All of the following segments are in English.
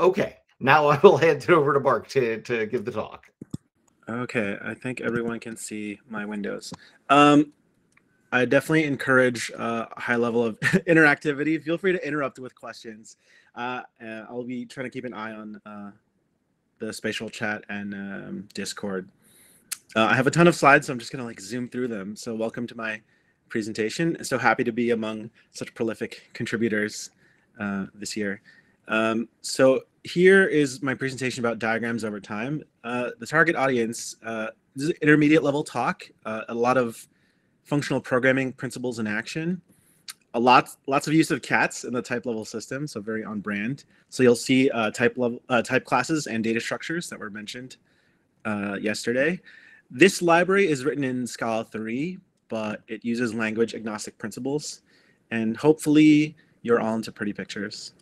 Okay, now I will hand it over to Mark to give the talk. Okay, I think everyone can see my windows. I definitely encourage a high level of interactivity. Feel free to interrupt with questions. I'll be trying to keep an eye on the spatial chat and Discord. I have a ton of slides, so I'm just going to like zoom through them. So welcome to my presentation. So happy to be among such prolific contributors this year. So here is my presentation about diagrams over time. The target audience, this is an intermediate level talk, a lot of functional programming principles in action, lots of use of cats in the type level system, so very on brand. So you'll see type classes and data structures that were mentioned yesterday. This library is written in Scala 3, but it uses language agnostic principles, and hopefully you're all into pretty pictures.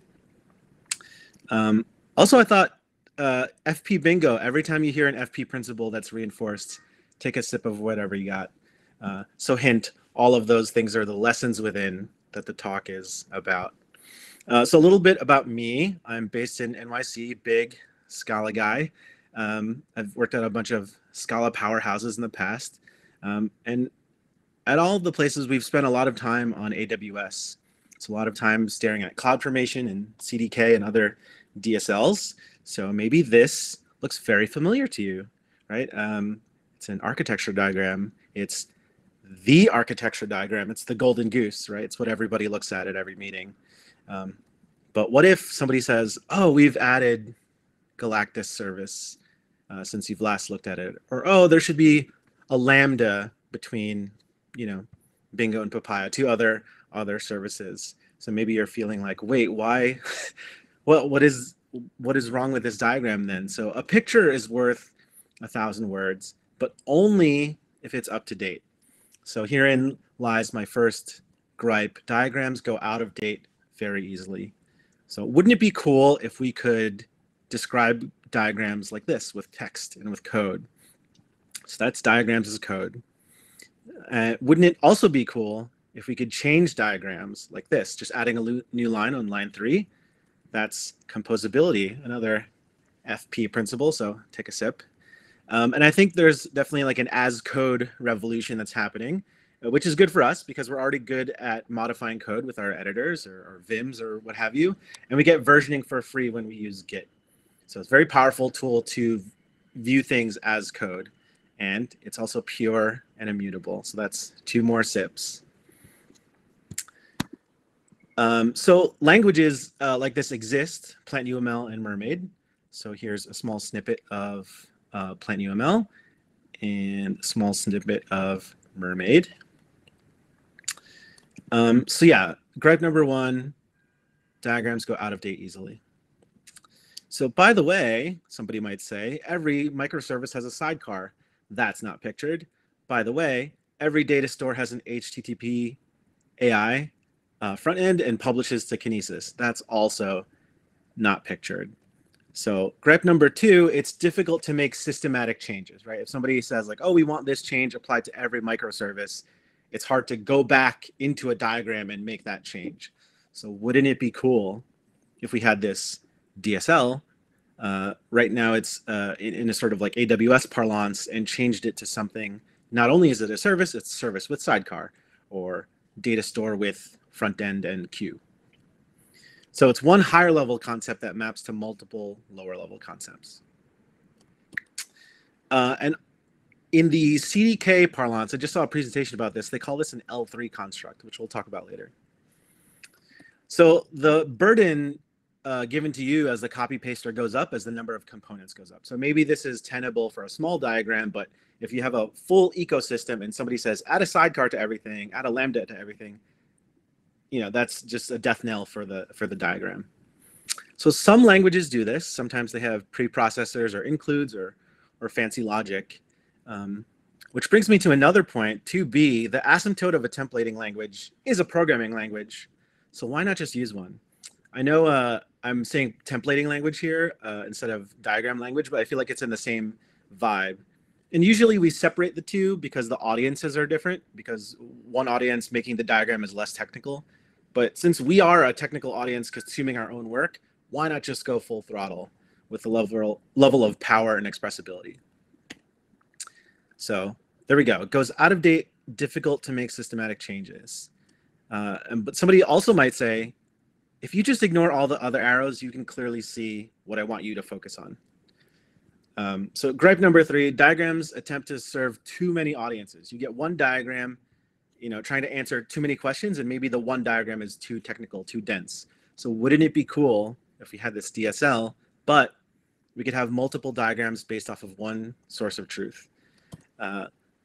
Also, I thought FP bingo, every time you hear an FP principle that's reinforced, take a sip of whatever you got. So hint, all of those things are the lessons within that the talk is about. So a little bit about me. I'm based in NYC, big Scala guy. I've worked at a bunch of Scala powerhouses in the past. And at all of the places, we've spent a lot of time on AWS. It's a lot of time staring at CloudFormation and CDK and other DSLs. So maybe this looks very familiar to you, right? It's an architecture diagram. It's the architecture diagram. It's the golden goose, right? It's what everybody looks at every meeting. But what if somebody says, oh, we've added Galactus service since you've last looked at it? Or, oh, there should be a Lambda between, Bingo and Papaya, two other services. So maybe you're feeling like, wait, why? what is wrong with this diagram then? So a picture is worth 1,000 words, but only if it's up to date. So herein lies my first gripe. Diagrams go out of date very easily. So wouldn't it be cool if we could describe diagrams like this with text and with code? So that's diagrams as code. Wouldn't it also be cool if we could change diagrams like this, just adding a new line on line 3? That's composability, another FP principle, so take a sip. And I think there's definitely like an as code revolution that's happening, which is good for us because we're already good at modifying code with our editors or Vims or what have you. And we get versioning for free when we use Git. So it's a very powerful tool to view things as code. And it's also pure and immutable. So that's 2 more sips. So languages like this exist, PlantUML and Mermaid. So here's a small snippet of PlantUML and a small snippet of Mermaid. So yeah, gripe number 1, diagrams go out of date easily. So by the way, somebody might say, every microservice has a sidecar. That's not pictured. By the way, every data store has an HTTP AI front end and publishes to Kinesis. That's also not pictured. So gripe number 2, it's difficult to make systematic changes, right? If somebody says like, oh, we want this change applied to every microservice, it's hard to go back into a diagram and make that change. So wouldn't it be cool if we had this DSL? Right now it's in a sort of like AWS parlance and changed it to something, not only is it a service, it's service with sidecar or data store with front end and queue. So it's one higher level concept that maps to multiple lower level concepts. And in the CDK parlance, I just saw a presentation about this. They call this an L3 construct, which we'll talk about later. So the burden given to you as the copy paster goes up as the number of components goes up. So maybe this is tenable for a small diagram, but if you have a full ecosystem and somebody says, add a sidecar to everything, add a Lambda to everything, that's just a death knell for the diagram. So some languages do this. Sometimes they have preprocessors or includes or fancy logic, which brings me to another point. 2B, the asymptote of a templating language is a programming language. So why not just use one? I know I'm saying templating language here instead of diagram language, but I feel like it's in the same vibe. And usually we separate the two because the audiences are different, because one audience making the diagram is less technical. But since we are a technical audience consuming our own work, Why not just go full throttle with the level of power and expressibility? So there we go. It goes out of date, difficult to make systematic changes. But somebody also might say, if you just ignore all the other arrows, you can clearly see what I want you to focus on. So gripe number 3, diagrams attempt to serve too many audiences. You get one diagram, trying to answer too many questions, and maybe the one diagram is too technical, too dense. So wouldn't it be cool if we had this DSL, but we could have multiple diagrams based off of one source of truth?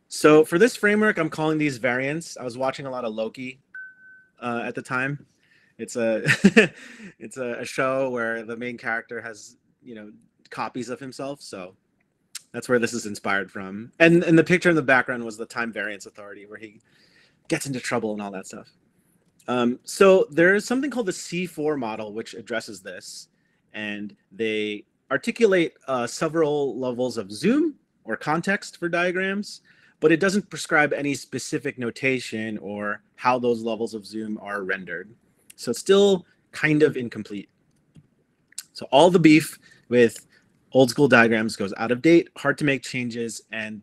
So for this framework, I'm calling these variants. I was watching a lot of Loki at the time. It's a it's a show where the main character has copies of himself. So that's where this is inspired from. And the picture in the background was the Time Variance Authority, where he gets into trouble and all that stuff. So there's something called the C4 model, which addresses this, and they articulate several levels of zoom or context for diagrams, but it doesn't prescribe any specific notation or how those levels of zoom are rendered. So it's still kind of incomplete. So all the beef with old school diagrams goes out of date, hard to make changes, and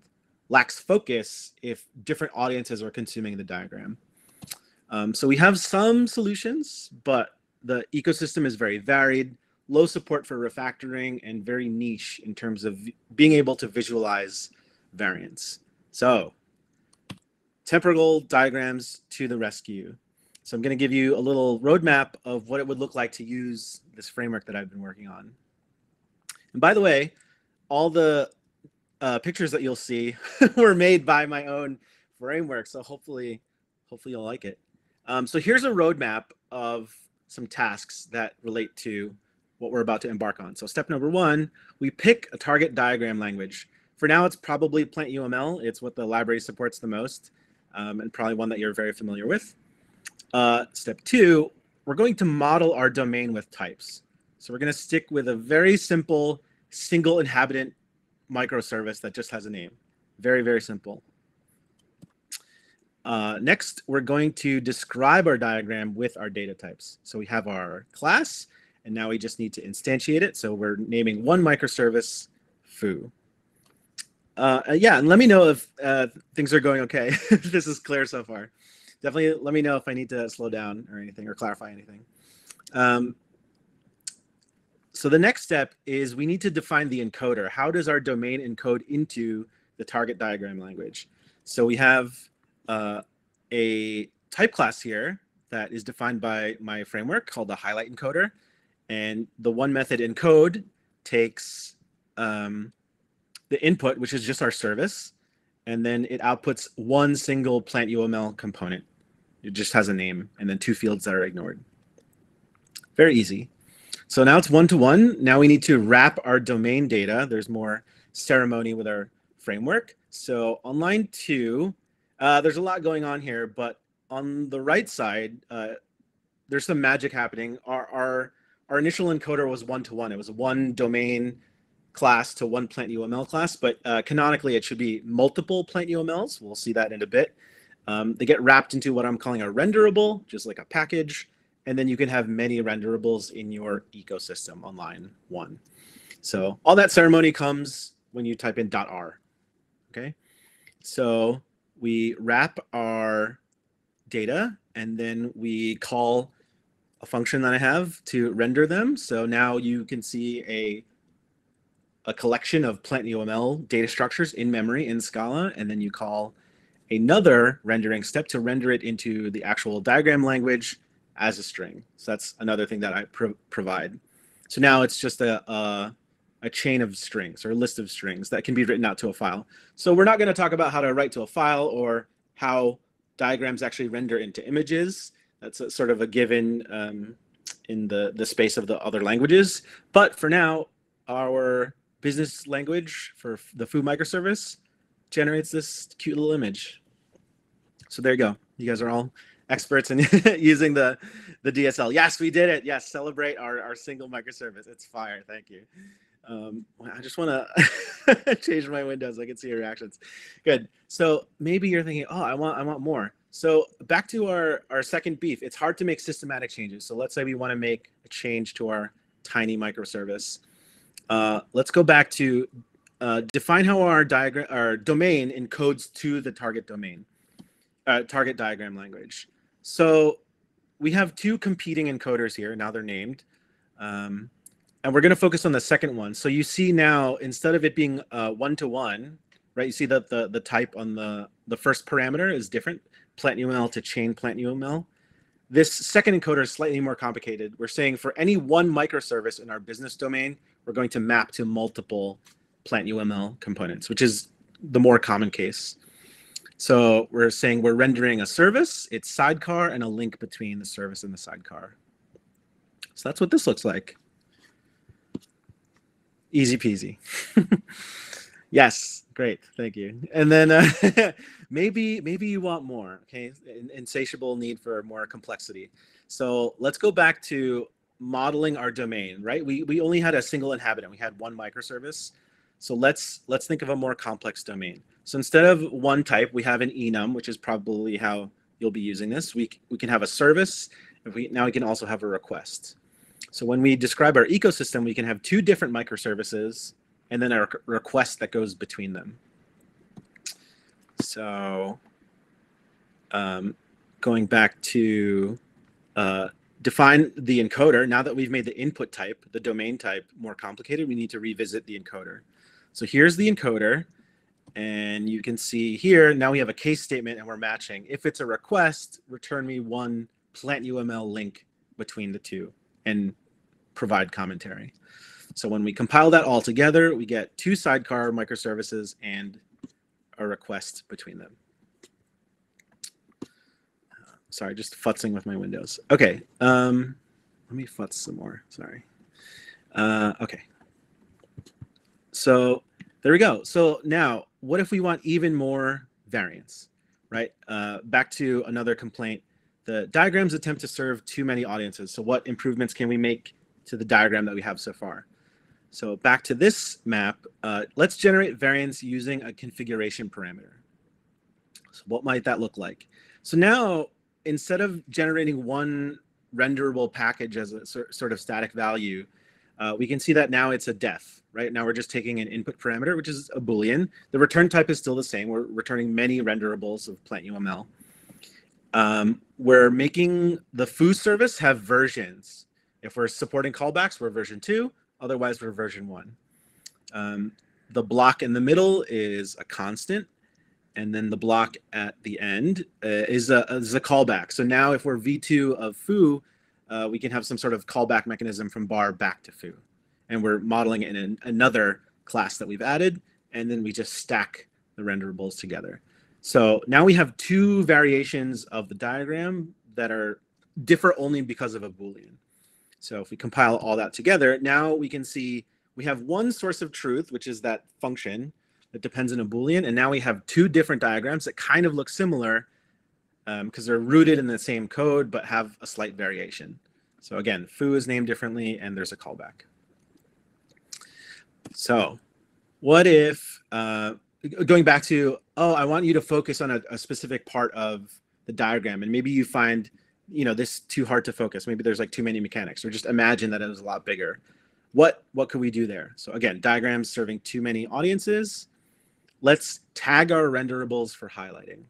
lacks focus if different audiences are consuming the diagram. So we have some solutions, but the ecosystem is very varied, low support for refactoring, and very niche in terms of being able to visualize variants. So temporal diagrams to the rescue. So I'm going to give you a little roadmap of what it would look like to use this framework that I've been working on. And by the way, all the pictures that you'll see were made by my own framework. So hopefully you'll like it. So here's a roadmap of some tasks that relate to what we're about to embark on. So step number 1, we pick a target diagram language. For now, it's probably PlantUML. It's what the library supports the most, and probably one that you're very familiar with. Step 2, we're going to model our domain with types. So we're going to stick with a very simple single inhabitant microservice that just has a name. Very, very simple. Next, we're going to describe our diagram with our data types. So we have our class, and now we just need to instantiate it. So we're naming one microservice foo. Yeah, and let me know if things are going okay. If this is clear so far. Definitely let me know if I need to slow down or anything or clarify anything. So the next step is we need to define the encoder. How does our domain encode into the target diagram language? So we have a type class here that is defined by my framework called the highlight encoder. And the one method encode takes the input, which is just our service, and then it outputs one single PlantUML component. It just has a name and then 2 fields that are ignored. Very easy. So now it's one-to-one. Now we need to wrap our domain data. There's more ceremony with our framework. So on line 2, there's a lot going on here, but on the right side, there's some magic happening. Our initial encoder was one-to-one. It was one domain class to one PlantUML class, but canonically it should be multiple PlantUMLs. We'll see that in a bit. They get wrapped into what I'm calling a renderable, just like a package, and then you can have many renderables in your ecosystem on line 1. So all that ceremony comes when you type in .r. Okay, so we wrap our data, and then we call a function that I have to render them. So now you can see a collection of PlantUML data structures in memory in Scala, and then you call another rendering step to render it into the actual diagram language as a string. So that's another thing that I provide. So now it's just a chain of strings or a list of strings that can be written out to a file. So we're not going to talk about how to write to a file or how diagrams actually render into images. That's sort of a given in the space of the other languages. But for now, our business language for the foo microservice generates this cute little image. So there you go. You guys are all experts in using the DSL. Yes, we did it. Yes, celebrate our single microservice. It's fire. Thank you. I just want to change my window so I can see your reactions. Good. So maybe you're thinking, oh, I want more. So back to our second beef. It's hard to make systematic changes. So let's say we want to make a change to our tiny microservice. Let's go back to define how our domain encodes to the target domain, target diagram language. So we have two competing encoders here. Now they're named. And we're going to focus on the second one. So you see now, instead of it being one-to-one, right, you see that the type on the first parameter is different, PlantUML to chain PlantUML. This second encoder is slightly more complicated. We're saying for any one microservice in our business domain, we're going to map to multiple PlantUML components, which is the more common case. So we're saying we're rendering a service, its sidecar, and a link between the service and the sidecar. So that's what this looks like. Easy peasy. Yes, great, thank you. And then maybe you want more, okay? Insatiable need for more complexity. So let's go back to modeling our domain, right? We only had a single inhabitant. We had one microservice. So let's think of a more complex domain. So instead of one type, we have an enum, which is probably how you'll be using this. We can have a service. Now we can also have a request. So when we describe our ecosystem, we can have two different microservices and then a request that goes between them. So going back to define the encoder, now that we've made the input type, the domain type, more complicated, we need to revisit the encoder. So here's the encoder. And you can see here, now we have a case statement and we're matching. If it's a request, return me one PlantUML link between the two and provide commentary. So when we compile that all together, we get two sidecar microservices and a request between them. Sorry, just futzing with my windows. Okay, let me futz some more, sorry. Okay, so there we go. So now, what if we want even more variance, right? Back to another complaint. The diagrams attempt to serve too many audiences. So what improvements can we make to the diagram that we have so far? So back to this map, let's generate variance using a configuration parameter. So what might that look like? So now, instead of generating one renderable package as a sort of static value, we can see that now it's a def, right? Now we're just taking an input parameter, which is a Boolean. The return type is still the same. We're returning many renderables of PlantUML. We're making the foo service have versions. If we're supporting callbacks, we're version 2. Otherwise, we're version 1. The block in the middle is a constant. And then the block at the end is a callback. So now if we're v2 of foo, we can have some sort of callback mechanism from bar back to foo. And we're modeling it in another class that we've added. And then we just stack the renderables together. So now we have two variations of the diagram that differ only because of a Boolean. So if we compile all that together, now we can see we have one source of truth, which is that function that depends on a Boolean. And now we have two different diagrams that kind of look similar because they're rooted in the same code, but have a slight variation. So again, foo is named differently and there's a callback. So what if, going back to, oh, I want you to focus on a specific part of the diagram, and maybe you find, this too hard to focus. Maybe there's like too many mechanics, or just imagine that it was a lot bigger. What could we do there? So again, diagrams serving too many audiences. Let's tag our renderables for highlighting.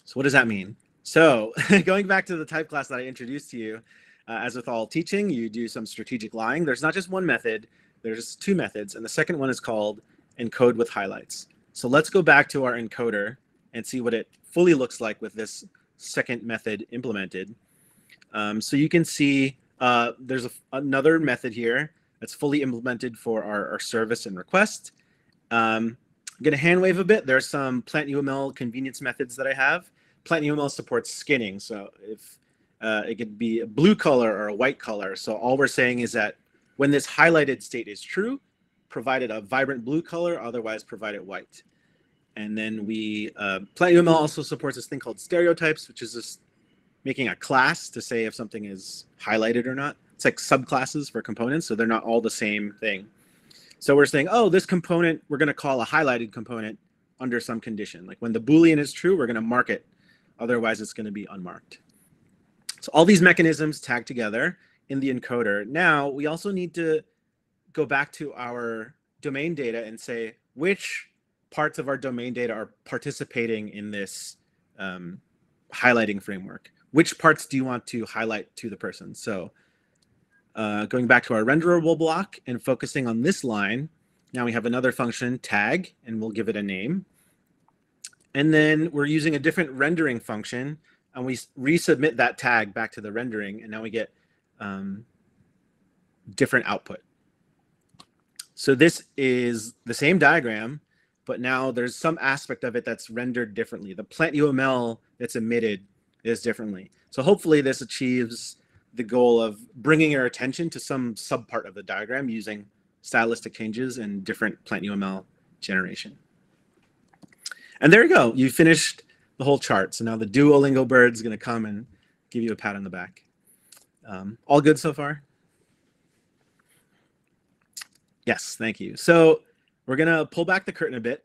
So what does that mean? So going back to the type class that I introduced to you, as with all teaching, you do some strategic lying. There's not just one method, there's two methods. And the second one is called encode with highlights. So let's go back to our encoder and see what it fully looks like with this second method implemented. So you can see there's another method here that's fully implemented for our service and request. I'm going to hand wave a bit. There's some PlantUML convenience methods that I have. PlantUML supports skinning. So if it could be a blue color or a white color. So all we're saying is that when this highlighted state is true, provide it a vibrant blue color, otherwise provide it white. And then PlantUML also supports this thing called stereotypes, which is just making a class to say if something is highlighted or not. It's like subclasses for components, so they're not all the same thing. So we're saying, oh, this component, we're going to call a highlighted component under some condition. Like when the Boolean is true, we're going to mark it. Otherwise, it's going to be unmarked. So all these mechanisms tag together in the encoder. Now we also need to go back to our domain data and say which parts of our domain data are participating in this highlighting framework. Which parts do you want to highlight to the person? So going back to our renderable block and focusing on this line, now we have another function, tag, and we'll give it a name. And then we're using a different rendering function, and we resubmit that tag back to the rendering, and now we get different output. So this is the same diagram, but now there's some aspect of it that's rendered differently. The PlantUML that's emitted is differently. So hopefully this achieves the goal of bringing your attention to some subpart of the diagram using stylistic changes and different PlantUML generation. And there you go. You finished the whole chart. So now the Duolingo bird's going to come and give you a pat on the back. All good so far? Yes, thank you. So we're going to pull back the curtain a bit,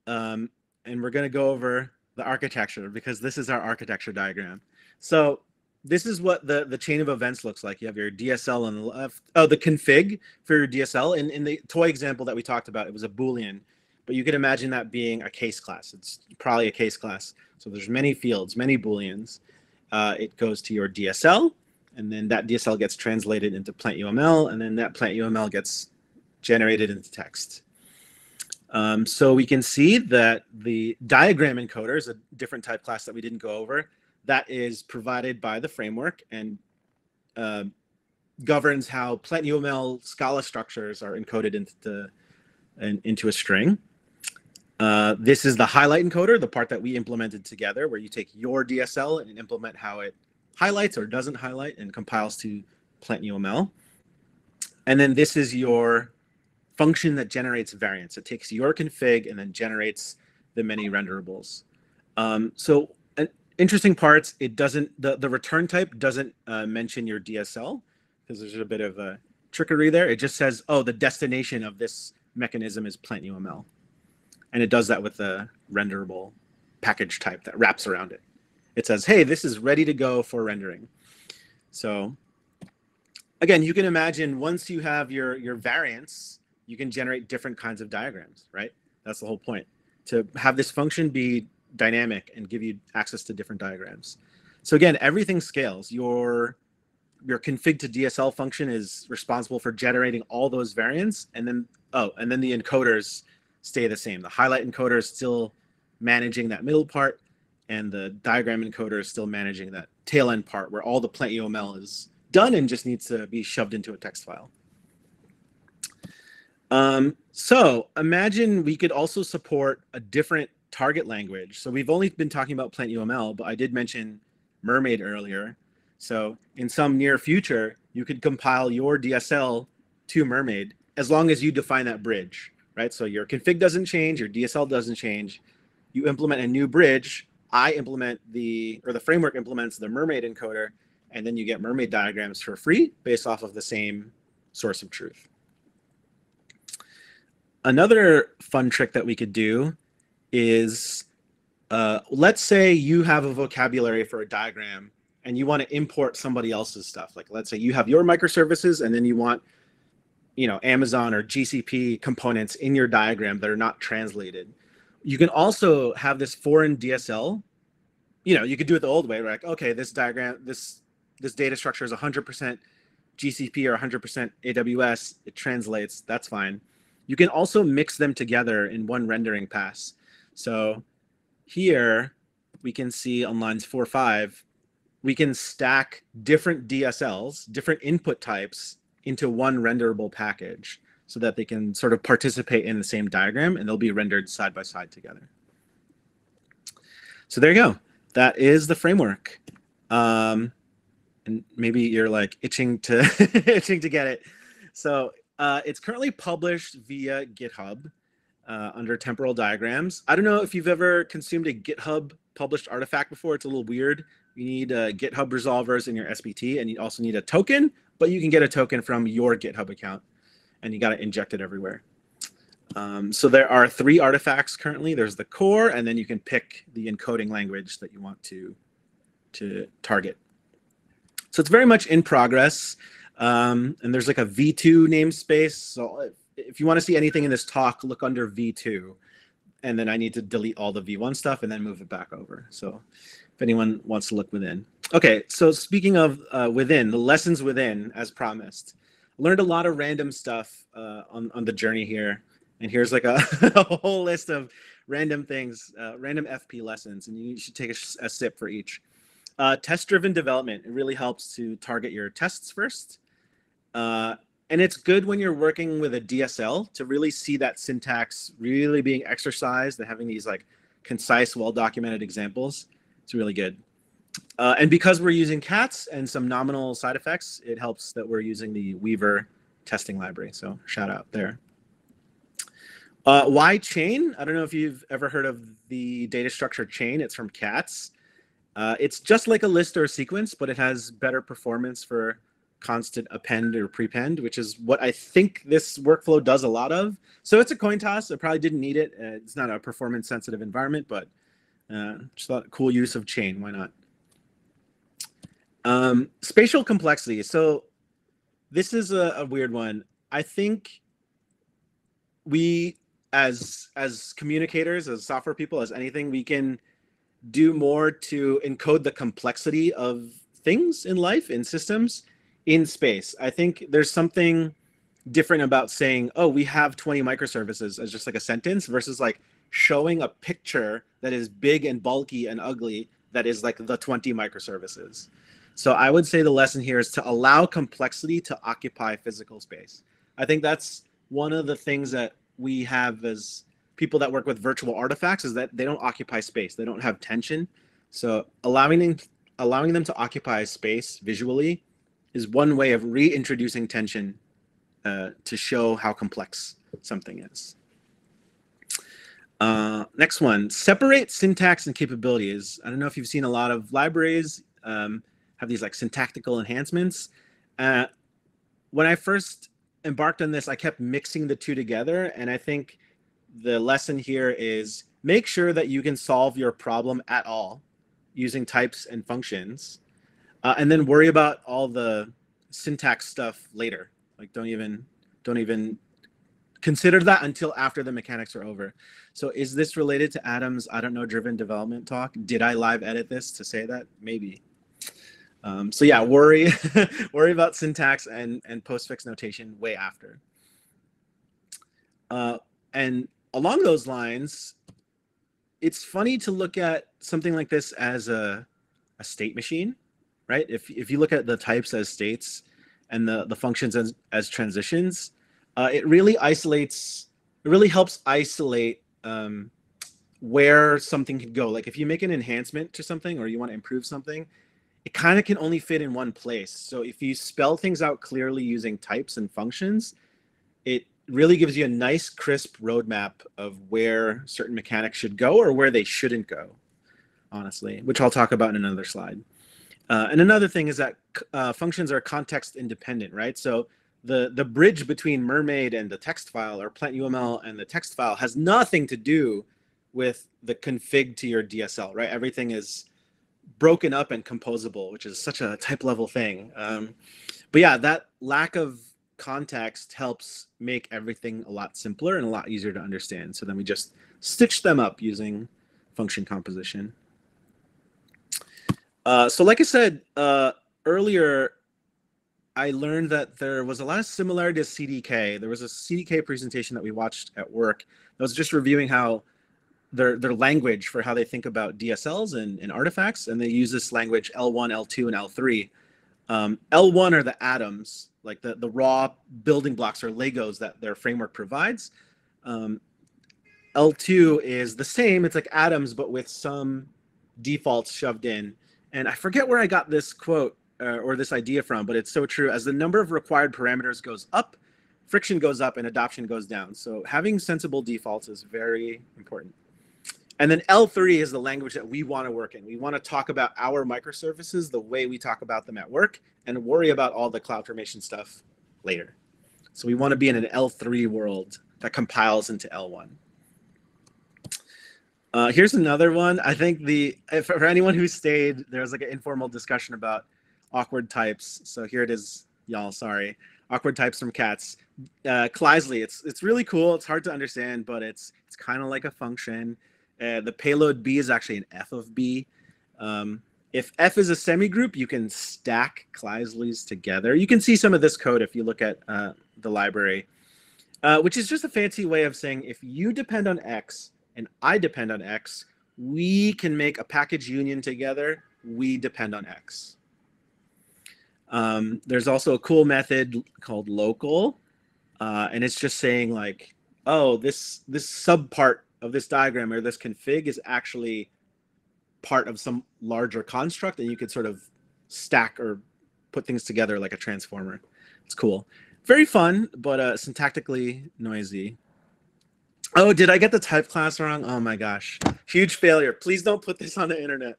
and we're going to go over the architecture, because this is our architecture diagram. So this is what the chain of events looks like. You have your DSL on the left. Oh, the config for your DSL. In the toy example that we talked about, it was a Boolean. But you could imagine that being a case class. It's probably a case class. So there's many fields, many Booleans. It goes to your DSL, and then that DSL gets translated into PlantUML, and then that PlantUML gets generated into text. So we can see that the diagram encoder is a different type class that we didn't go over. That is provided by the framework and governs how PlantUML Scala structures are encoded into a string. This is the highlight encoder, the part that we implemented together, where you take your DSL and implement how it highlights or doesn't highlight and compiles to PlantUML. And then this is your function that generates variants. It takes your config and then generates the many renderables. So interesting parts, it doesn't, the return type doesn't mention your DSL, because there's a bit of a trickery there. It just says, oh, the destination of this mechanism is PlantUML. And it does that with the renderable package type that wraps around it. It says, hey, this is ready to go for rendering. So again, you can imagine once you have your variants, you can generate different kinds of diagrams, right? That's the whole point, to have this function be dynamic and give you access to different diagrams. So again, everything scales. Your config to DSL function is responsible for generating all those variants, and then the encoders stay the same. The highlight encoder is still managing that middle part, and the diagram encoder is still managing that tail end part where all the PlantUML is done and just needs to be shoved into a text file. So imagine we could also support a different target language. So we've only been talking about PlantUML, but I did mention Mermaid earlier. So in some near future, you could compile your DSL to Mermaid as long as you define that bridge, right? So your config doesn't change, your DSL doesn't change. You implement a new bridge. I implement the framework implements the Mermaid encoder, and then you get Mermaid diagrams for free based off of the same source of truth. Another fun trick that we could do is, let's say you have a vocabulary for a diagram and you want to import somebody else's stuff. Like let's say you have your microservices and then you want, Amazon or GCP components in your diagram that are not translated. You can also have this foreign DSL. You could do it the old way, right? Like, okay, this diagram, this data structure is 100% GCP or 100% AWS. It translates, that's fine. You can also mix them together in one rendering pass. So here we can see on lines 4, 5, we can stack different DSLs, different input types into one renderable package so that they can sort of participate in the same diagram and they'll be rendered side by side together. So there you go. That is the framework. And maybe you're like itching to itching to get it. So it's currently published via GitHub under temporal-diagrams. I don't know if you've ever consumed a GitHub published artifact before. It's a little weird. You need GitHub resolvers in your SBT, and you also need a token, but you can get a token from your GitHub account, and you got to inject it everywhere. So there are 3 artifacts currently. There's the core, and then you can pick the encoding language that you want to target. So it's very much in progress. And there's like a V2 namespace. So if you want to see anything in this talk, look under V2. And then I need to delete all the V1 stuff and then move it back over. So if anyone wants to look within. Okay, so speaking of within, the lessons within, as promised. Learned a lot of random stuff on the journey here. And here's like a, a whole list of random things, random FP lessons. And you should take a sip for each. Test-driven development, it really helps to target your tests first. And it's good when you're working with a DSL to really see that syntax really being exercised and having these like concise, well-documented examples. It's really good. And because we're using cats and some nominal side effects, it helps that we're using the Weaver testing library. So shout out there. Why chain? I don't know if you've ever heard of the data structure chain. It's from cats. It's just like a list or a sequence, but it has better performance for constant append or prepend, which is what I think this workflow does a lot of. So it's a coin toss. I probably didn't need it. It's not a performance sensitive environment, but just thought cool use of chain. Why not? Spatial complexity. So this is a weird one. I think we, as communicators, as software people, as anything, we can do more to encode the complexity of things in life, in systems, in space. I think there's something different about saying, oh, we have 20 microservices as just like a sentence versus like showing a picture that is big and bulky and ugly that is like the 20 microservices. So I would say the lesson here is to allow complexity to occupy physical space. I think that's one of the things that we have as people that work with virtual artifacts is that they don't occupy space. They don't have tension. So allowing them to occupy space visually is one way of reintroducing tension to show how complex something is. Next one, separate syntax and capabilities. I don't know if you've seen a lot of libraries have these like syntactical enhancements. When I first embarked on this, I kept mixing the two together. And I think the lesson here is make sure that you can solve your problem at all using types and functions, and then worry about all the syntax stuff later. Like don't even consider that until after the mechanics are over. So is this related to Adam's, I don't know, driven development talk? Did I live edit this to say that? Maybe. So yeah, worry about syntax and postfix notation way after. And along those lines, it's funny to look at something like this as a state machine, right? If you look at the types as states and the functions as transitions, it really helps isolate where something could go. Like if you make an enhancement to something or you want to improve something, it kind of can only fit in one place. So if you spell things out clearly using types and functions, it really gives you a nice crisp roadmap of where certain mechanics should go or where they shouldn't go, honestly, which I'll talk about in another slide. And another thing is that functions are context independent, right? So the bridge between Mermaid and the text file or PlantUML and the text file has nothing to do with the config to your DSL, right? Everything is broken up and composable, which is such a type level thing. But yeah, that lack of context helps make everything a lot simpler and a lot easier to understand. So then we just stitch them up using function composition. So like I said earlier, I learned that there was a lot of similarity to CDK. There was a CDK presentation that we watched at work that was just reviewing how their language for how they think about DSLs and artifacts, and they use this language L1, L2, and L3. L1 are the atoms, like the raw building blocks or Legos that their framework provides. L2 is the same, it's like atoms, but with some defaults shoved in. And I forget where I got this quote or this idea from, but it's so true. As the number of required parameters goes up, friction goes up and adoption goes down. So having sensible defaults is very important. And then L3 is the language that we want to work in. We want to talk about our microservices the way we talk about them at work and worry about all the CloudFormation stuff later. So we want to be in an L3 world that compiles into L1. Here's another one. I think for anyone who stayed, there was like an informal discussion about awkward types. So here it is, y'all. Sorry, awkward types from cats. Kleisli, it's really cool. It's hard to understand, but it's kind of like a function. The payload B is actually an f of B. If f is a semigroup, you can stack Kleislis together. You can see some of this code if you look at the library, which is just a fancy way of saying if you depend on X and I depend on X, we can make a package union together. We depend on X. There's also a cool method called local, and it's just saying like, oh, this subpart of this diagram or this config is actually part of some larger construct, and you could sort of stack or put things together like a transformer. It's cool. Very fun, but syntactically noisy. Oh, did I get the type class wrong? Oh my gosh. Huge failure. Please don't put this on the internet.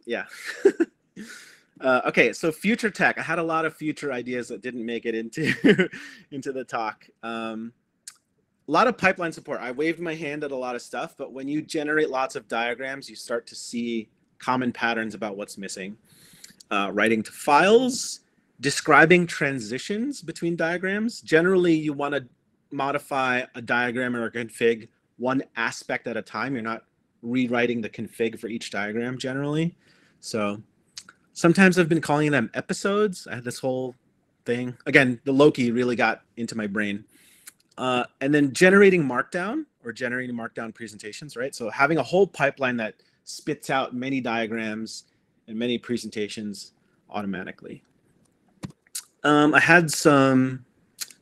Yeah. Okay, so future tech. I had a lot of future ideas that didn't make it into, into the talk. A lot of pipeline support. I waved my hand at a lot of stuff, but when you generate lots of diagrams, you start to see common patterns about what's missing. Writing to files, describing transitions between diagrams. Generally, you want to modify a diagram or a config one aspect at a time. You're not rewriting the config for each diagram generally. So sometimes I've been calling them episodes. I had this whole thing. Again, the Loki really got into my brain. And then generating markdown or generating markdown presentations, right? So having a whole pipeline that spits out many diagrams and many presentations automatically. I had some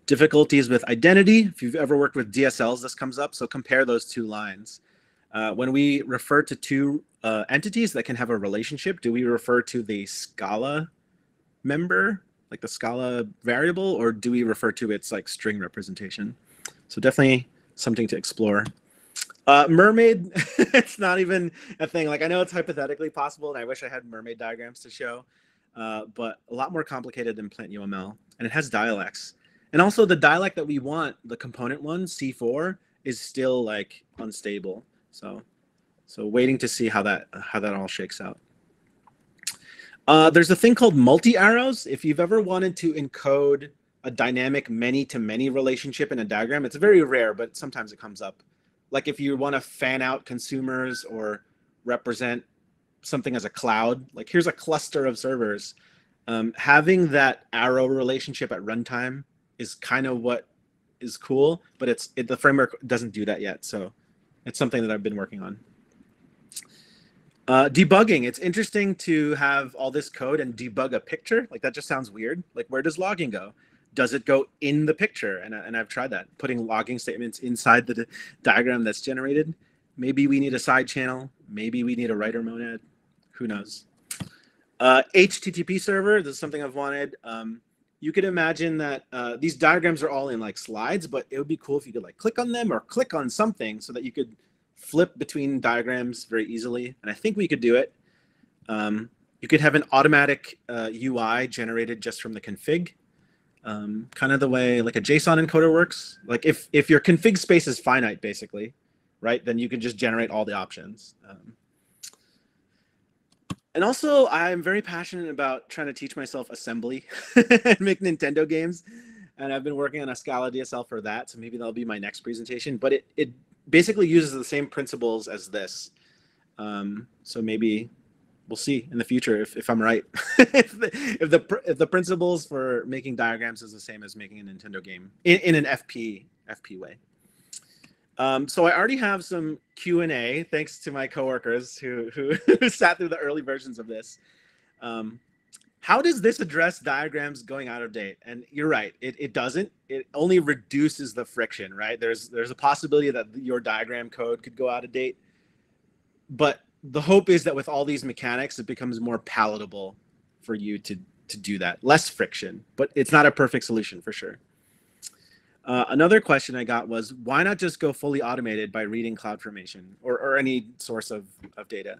difficulties with identity. If you've ever worked with DSLs, this comes up. So compare those two lines. When we refer to two entities that can have a relationship, do we refer to the Scala member, like the Scala variable, or do we refer to its like string representation? So definitely something to explore. Mermaid, it's not even a thing. Like I know it's hypothetically possible, and I wish I had mermaid diagrams to show, but a lot more complicated than PlantUML, and it has dialects. And also the dialect that we want, the component one, C4, is still like unstable. So waiting to see how that all shakes out. There's a thing called multi-arrows. If you've ever wanted to encode a dynamic many-to-many relationship in a diagram, it's very rare, but sometimes it comes up. Like if you want to fan out consumers or represent something as a cloud, like here's a cluster of servers. Having that arrow relationship at runtime is kind of what is cool, but the framework doesn't do that yet. So it's something that I've been working on. Debugging. It's interesting to have all this code and debug a picture. Like that just sounds weird. Like where does logging go? Does it go in the picture? And I've tried that, putting logging statements inside the diagram that's generated. Maybe we need a side channel. Maybe we need a writer monad. Who knows? HTTP server. This is something I've wanted. You could imagine that these diagrams are all in like slides, but it would be cool if you could like click on them or click on something so that you could flip between diagrams very easily. And I think we could do it. You could have an automatic UI generated just from the config, kind of the way like a JSON encoder works. Like if your config space is finite, basically, right, then you can just generate all the options. And also, I'm very passionate about trying to teach myself assembly and make Nintendo games. And I've been working on a Scala DSL for that. So maybe that'll be my next presentation. But it basically uses the same principles as this. So maybe we'll see in the future if I'm right. if the principles for making diagrams is the same as making a Nintendo game in an FP way. So I already have some Q&A thanks to my coworkers who sat through the early versions of this. How does this address diagrams going out of date? And you're right, it doesn't. It only reduces the friction, right? There's a possibility that your diagram code could go out of date. But the hope is that with all these mechanics, it becomes more palatable for you to do that. Less friction, but it's not a perfect solution for sure. Another question I got was, why not just go fully automated by reading CloudFormation or any source of data?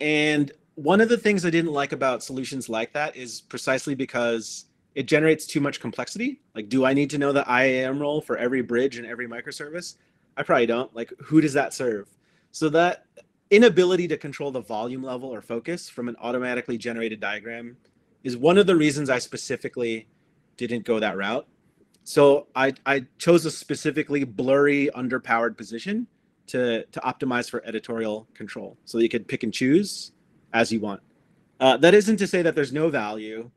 And one of the things I didn't like about solutions like that is precisely because it generates too much complexity. Like, do I need to know the IAM role for every bridge and every microservice? I probably don't. Like, who does that serve? So that inability to control the volume level or focus from an automatically generated diagram is one of the reasons I specifically didn't go that route. So I chose a specifically blurry, underpowered position to optimize for editorial control, so that you could pick and choose as you want. That isn't to say that there's no value,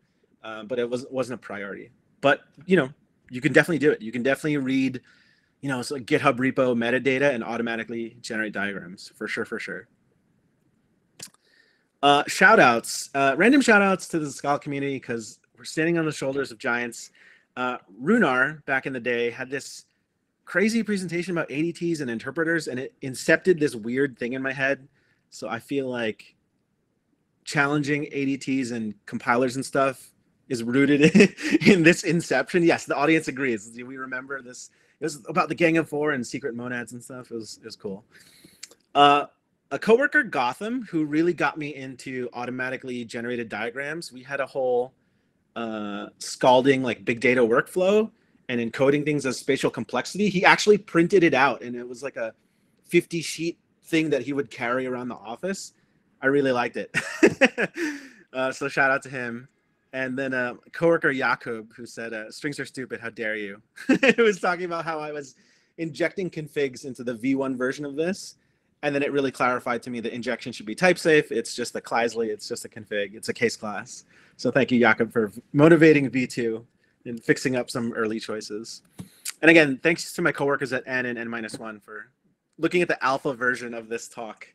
but it wasn't a priority. But you can definitely do it. You can definitely read, so GitHub repo metadata and automatically generate diagrams for sure, for sure. Shout outs, random shout outs to the Scala community, because we're standing on the shoulders of giants. Runar, back in the day, had this crazy presentation about ADTs and interpreters, and it incepted this weird thing in my head. So I feel like challenging ADTs and compilers and stuff is rooted in this inception. Yes, the audience agrees. We remember this. It was about the Gang of Four and secret monads and stuff. It was cool. A coworker, Gotham, who really got me into automatically generated diagrams. We had a whole scalding like big data workflow and encoding things as spatial complexity. He actually printed it out, and it was like a 50-sheet thing that he would carry around the office. I really liked it. So shout out to him. And then coworker Jakub, who said, strings are stupid, how dare you? It was talking about how I was injecting configs into the V1 version of this. And then it really clarified to me that injection should be type safe. It's just a Kleisli, it's just a config, it's a case class. So thank you, Jakub, for motivating V2 and fixing up some early choices. And again, thanks to my coworkers at N and N-1 for looking at the alpha version of this talk.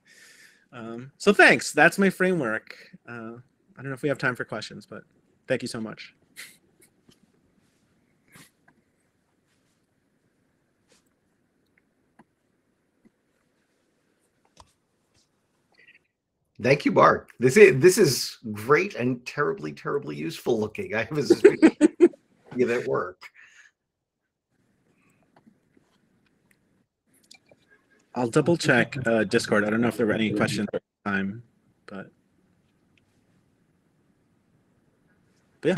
So thanks, that's my framework. I don't know if we have time for questions, but thank you so much. Thank you, Mark. This is great and terribly, terribly useful looking. I have a suspicion that work. I'll double check Discord. I don't know if there were any questions at the time, but yeah.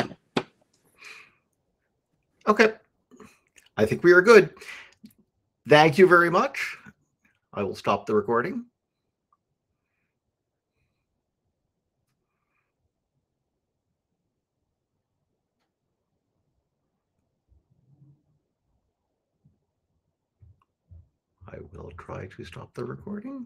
Okay. I think we are good. Thank you very much. I will stop the recording. I will try to stop the recording.